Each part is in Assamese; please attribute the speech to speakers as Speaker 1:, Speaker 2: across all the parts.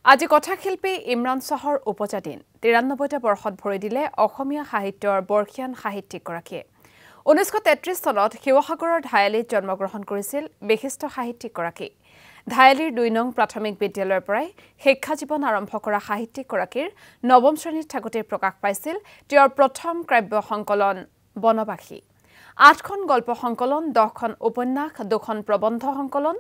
Speaker 1: আজি কথাশিল্পী ইমৰান শাহৰ উপজাতিন ৯৩টা বৰ্ষত ভৰি দিলে অসমীয়া সাহিত্যৰ বৰ্ষীয়ান সাহিত্যিকগৰাকীয়ে ১৯৩৩ চনত শিৱসাগৰৰ ধায়ালিত জন্মগ্ৰহণ কৰিছিল বিশিষ্ট সাহিত্যিকগৰাকী ধায়ালিৰ ২ নং প্ৰাথমিক বিদ্যালয়ৰ পৰাই শিক্ষা জীৱন আৰম্ভ কৰা সাহিত্যিকগৰাকীৰ নৱম শ্ৰেণীত থাকোতে প্ৰকাশ পাইছিল তেওঁৰ প্ৰথম কাব্য সংকলন বনবাসী ৮খন গল্প সংকলন ১০খন উপন্যাস ২খন প্ৰবন্ধ সংকলন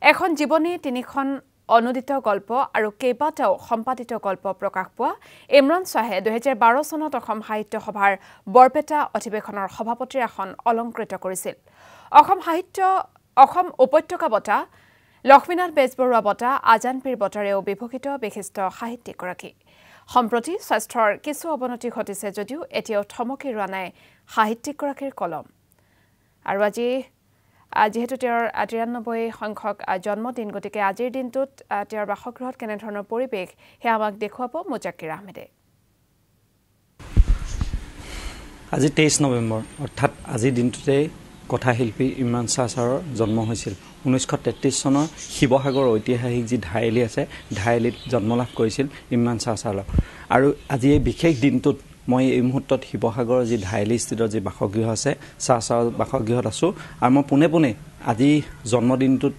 Speaker 1: এখন জীৱনী ৩খন অনুদিত গল্প আৰু কেইবাটাও সম্পাদিত গল্প প্ৰকাশ পোৱা ইমৰান শাহে ২০১২ চনত অসম সাহিত্য সভাৰ বৰপেটা অধিৱেশনৰ সভাপতিৰ আসন অলংকৃত কৰিছিল অসম উপত্যকা বঁটা লক্ষ্মীনাথ বেজবৰুৱা বঁটা আজান পীৰ বঁটাৰেও বিভূষিত বিশিষ্ট সাহিত্যিকগৰাকী সম্প্ৰতি স্বাস্থ্যৰ কিছু অৱনতি ঘটিছে যদিও এতিয়াও থমকি ৰোৱা নাই সাহিত্যিকগৰাকীৰ কলম আৰু যিহেতু তেওঁৰ ৯৩ সংখ্যক জন্মদিন গতিকে আজিৰ দিনটোত তেওঁৰ বাসগৃহত কেনেধৰণৰ পৰিৱেশ সেয়া আমাক দেখুৱাব মুজাক্কিৰ আহমেদে
Speaker 2: আজি ২৩ নৱেম্বৰ অৰ্থাৎ আজিৰ দিনটোতে কথাশিল্পী ইমৰান শাহ ছাৰৰ জন্ম হৈছিল ১৯৩৩ চনৰ শিৱসাগৰ ঐতিহাসিক যি ধায়ালি আছে ধায়ালিত জন্মলাভ কৰিছিল ইমৰান শাহ ছাৰ আৰু আজি এই বিশেষ দিনটোত মই এই মুহূৰ্তত শিৱসাগৰৰ যি ধায়ালিস্থিত যি বাসগৃহ আছে ছাৰৰ বাসগৃহত আছোঁ আৰু মই পোনে আজি জন্মদিনটোত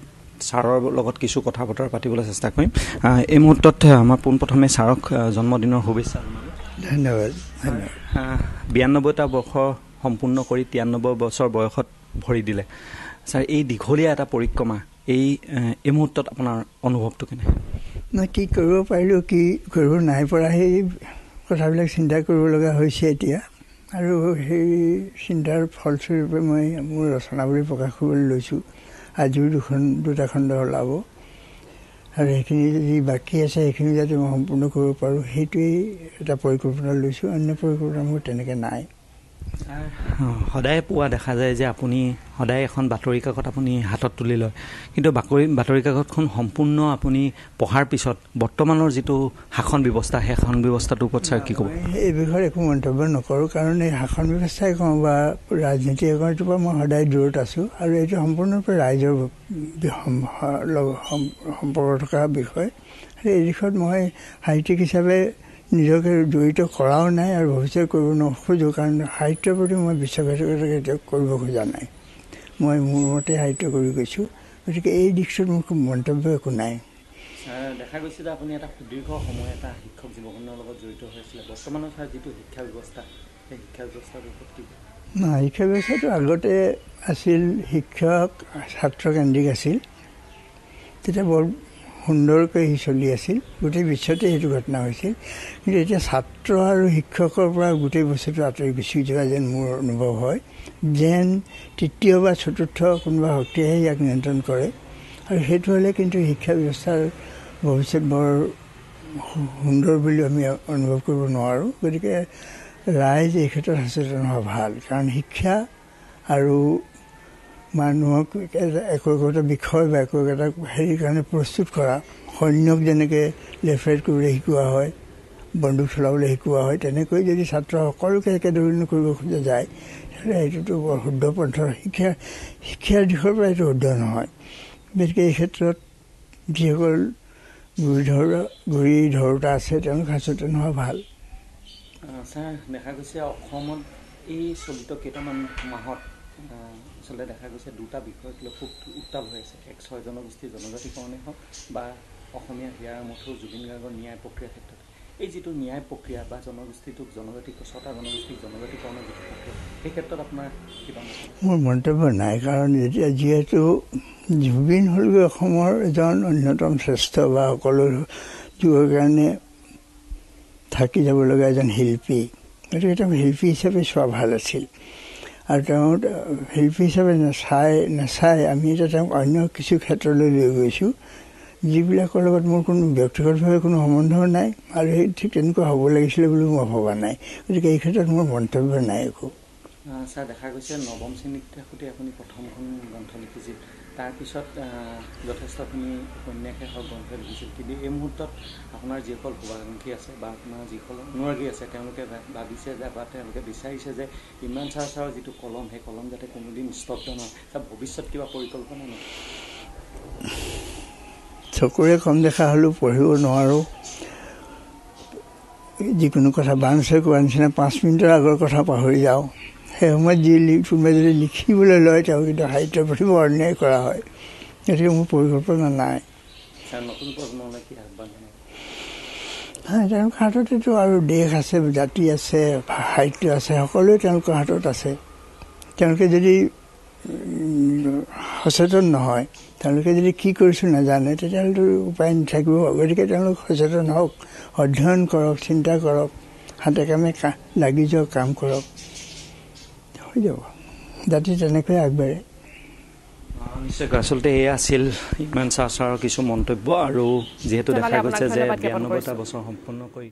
Speaker 2: ছাৰৰ লগত কিছু কথা বতৰা পাতিবলৈ চেষ্টা কৰিম এই মুহূৰ্তত আমাৰ পোনপ্ৰথমে ছাৰক জন্মদিনৰ শুভেচ্ছা
Speaker 3: ধন্যবাদ
Speaker 2: ৯২টা বৰ্ষ সম্পূৰ্ণ কৰি ৯৩ বছৰ বয়সত ভৰি দিলে ছাৰ এই দীঘলীয়া এটা পৰিক্ৰমা এই মুহূৰ্তত আপোনাৰ অনুভৱটো কেনে
Speaker 3: মই কি কৰিব পাৰিলোঁ কি কৰিব নাই পৰা সেই কথাবিলাক চিন্তা কৰিব লগা হৈছে এতিয়া আৰু সেই চিন্তাৰ ফলস্বৰূপে মই মোৰ ৰচনাৱলী প্ৰকাশ কৰিবলৈ লৈছোঁ আজিও দুটা খণ্ড ওলাব আৰু সেইখিনি যি বাকী আছে সেইখিনি যাতে মই সম্পূৰ্ণ কৰিব পাৰোঁ সেইটোৱেই এটা পৰিকল্পনা লৈছোঁ অন্য পৰিকল্পনা মোৰ তেনেকৈ নাই
Speaker 2: সদায় পোৱা দেখা যায় যে আপুনি সদায় এখন বাতৰি কাকত আপুনি হাতত তুলি লয় কিন্তু বাতৰি কাকতখন সম্পূৰ্ণ আপুনি পঢ়াৰ পিছত বৰ্তমানৰ যিটো শাসন ব্যৱস্থা সেই শাসন ব্যৱস্থাটোৰ ওপৰত ছাৰ কি ক'ব
Speaker 3: এই বিষয়ে একো মন্তব্য নকৰোঁ কাৰণ এই শাসন ব্যৱস্থাই কওঁ বা ৰাজনীতি এগৰাকীৰ পৰা মই সদায় দূৰত আছোঁ আৰু এইটো সম্পূৰ্ণৰূপে ৰাইজৰ সম্পৰ্ক থকা বিষয় এই দিশত মই সাহিত্যিক হিচাপে নিজকে জড়িত কৰাও নাই আৰু ভৱিষ্যত কৰিব নোখোজোঁ কাৰণ সাহিত্যৰ প্ৰতি মই বিশ্বাসঘাতকতা কেতিয়াও কৰিব খোজা নাই মই মোৰ মতে সাহিত্য কৰি গৈছোঁ গতিকে এই দিশটোত মোৰ খুব মন্তব্য একো নাই
Speaker 2: দেখা গৈছে যে আপুনি এটা সুদীৰ্ঘ সময় এটা শিক্ষক জীৱনৰ লগত জড়িত হৈছিলে বৰ্তমানৰ ছাৰ যিটো শিক্ষা ব্যৱস্থা সেই শিক্ষা ব্যৱস্থাটোৰ ওপৰত কি
Speaker 3: নহয় শিক্ষা ব্যৱস্থাটো আগতে আছিল শিক্ষক ছাত্ৰকেন্দ্ৰিক আছিল তেতিয়া বৰ সুন্দৰকৈ চলি আছিল গোটেই বিশ্বতে সেইটো ঘটনা হৈছিল কিন্তু এতিয়া ছাত্ৰ আৰু শিক্ষকৰ পৰা গোটেই বস্তুটো আঁতৰি গুচি যোৱা যেন মোৰ অনুভৱ হয় যেন তৃতীয় বা চতুৰ্থ কোনোবা শক্তিয়েহে ইয়াক নিয়ন্ত্ৰণ কৰে আৰু সেইটো হ'লে কিন্তু শিক্ষা ব্যৱস্থাৰ ভৱিষ্যত বৰ সুন্দৰ বুলি আমি অনুভৱ কৰিব নোৱাৰোঁ গতিকে ৰাইজ এই ক্ষেত্ৰত সচেতন হোৱা ভাল কাৰণ শিক্ষা আৰু মানুহক একো বিষয় বা একো এটা হেৰিৰ কাৰণে প্ৰস্তুত কৰা সৈন্যক যেনেকৈ লেফ্ট ৰাইট কৰিবলৈ শিকোৱা হয় বন্দুক চলাবলৈ শিকোৱা হয় তেনেকৈ যদি ছাত্ৰ সকলোকে একেধৰণে কৰিব খোজা যায় তেতিয়াহ'লে সেইটোতো বৰ শুদ্ধ পন্থৰ শিক্ষাৰ দিশৰ পৰা এইটো শুদ্ধ নহয় গতিকে এই ক্ষেত্ৰত যিসকল গুৰি ধৰোঁতা আছে তেওঁলোক সচেতন হোৱা ভাল
Speaker 2: ছাৰ দেখা গৈছে অসমত এই চলিত কেইটামান মাহত আচলতে দেখা গৈছে দুটা বিষয়ক লৈ খুব উত্তাপ হৈ আছে এক ৬ জনগোষ্ঠীৰ জনজাতিকৰণেই হওক বা অসমীয়া হিয়াৰ মঠুৰ জুবিন গাৰ্গৰ ন্যায় প্ৰক্ৰিয়াৰ ক্ষেত্ৰত এই যিটো ন্যায় প্ৰক্ৰিয়া বা জনগোষ্ঠীটোক ছটা জনগোষ্ঠীক জনজাতিকৰণৰ যিটো প্ৰক্ৰিয়া সেই ক্ষেত্ৰত আপোনাৰ কিবা
Speaker 3: মোৰ মন্তব্য নাই কাৰণ এতিয়া যিহেতু জুবিন হ'লগৈ অসমৰ এজন অন্যতম শ্ৰেষ্ঠ বা সকলো যুগৰ কাৰণে থাকি যাব লগা এজন শিল্পী গতিকে তেওঁ শিল্পী হিচাপে চোৱা ভাল আছিল আৰু তেওঁ শিল্পী হিচাপে নাচাই আমি এতিয়া তেওঁক অন্য কিছু ক্ষেত্ৰলৈ লৈ গৈছোঁ যিবিলাকৰ লগত মোৰ কোনো ব্যক্তিগতভাৱে কোনো সম্বন্ধ নাই আৰু সেই ঠিক তেনেকুৱা হ'ব লাগিছিলে বুলি মই ভবা নাই গতিকে এই ক্ষেত্ৰত মোৰ মন্তব্য নাই একো
Speaker 2: ছাৰ দেখা গৈছে নৱম শ্ৰেণীত থাকোঁতে আপুনি প্ৰথমখন গ্ৰন্থ লিখিছিল তাৰপিছত যথেষ্টখিনি উপন্যাসে হওক গ্ৰন্থ লিখিছিল কিন্তু এই মুহূৰ্তত আপোনাৰ যিসকল শুভাকাংক্ষী আছে বা আপোনাৰ যিসকল অনুৰাগী আছে তেওঁলোকে ভাবিছে যে বা তেওঁলোকে বিচাৰিছে যে ইমৰান শাহ ছাৰৰ যিটো কলম সেই কলম যাতে কোনোদিন স্তব্ধ নহয় তাৰ ভৱিষ্যত কিবা পৰিকল্পনা নহয়
Speaker 3: চকুৰে কম দেখা হ'লেও পঢ়িব নোৱাৰোঁ যিকোনো কথা বাঞ্চে কোৱাৰ নিচিনা 5 মিনিটৰ আগৰ কথা পাহৰি যাওঁ সেই সময়ত যি কোনোবাই যদি লিখিবলৈ লয় তেওঁ কিন্তু সাহিত্যৰ প্ৰতি বৰ অন্যায় কৰা হয় গতিকে মোৰ পৰিকল্পনা নাই তেওঁলোকৰ হাততেতো আৰু দেশ আছে জাতি আছে সাহিত্য আছে সকলোৱে তেওঁলোকৰ হাতত আছে তেওঁলোকে যদি সচেতন নহয় তেওঁলোকে যদি কি কৰিছোঁ নাজানে তেতিয়াহ'লেতো উপায় নাথাকিব গতিকে তেওঁলোক সচেতন হওক অধ্যয়ন কৰক চিন্তা কৰক হাতে কামে লাগি যাওক কাম কৰক হৈ যাব জাতি তেনেকৈ আগবাঢ়ে
Speaker 2: নিশ্চয়কৈ আচলতে এয়া আছিল ইমৰান শ্বাহ ছাৰৰ কিছু মন্তব্য আৰু যিহেতু দেখা গৈছে যে 92টা বছৰ সম্পূৰ্ণ কৰি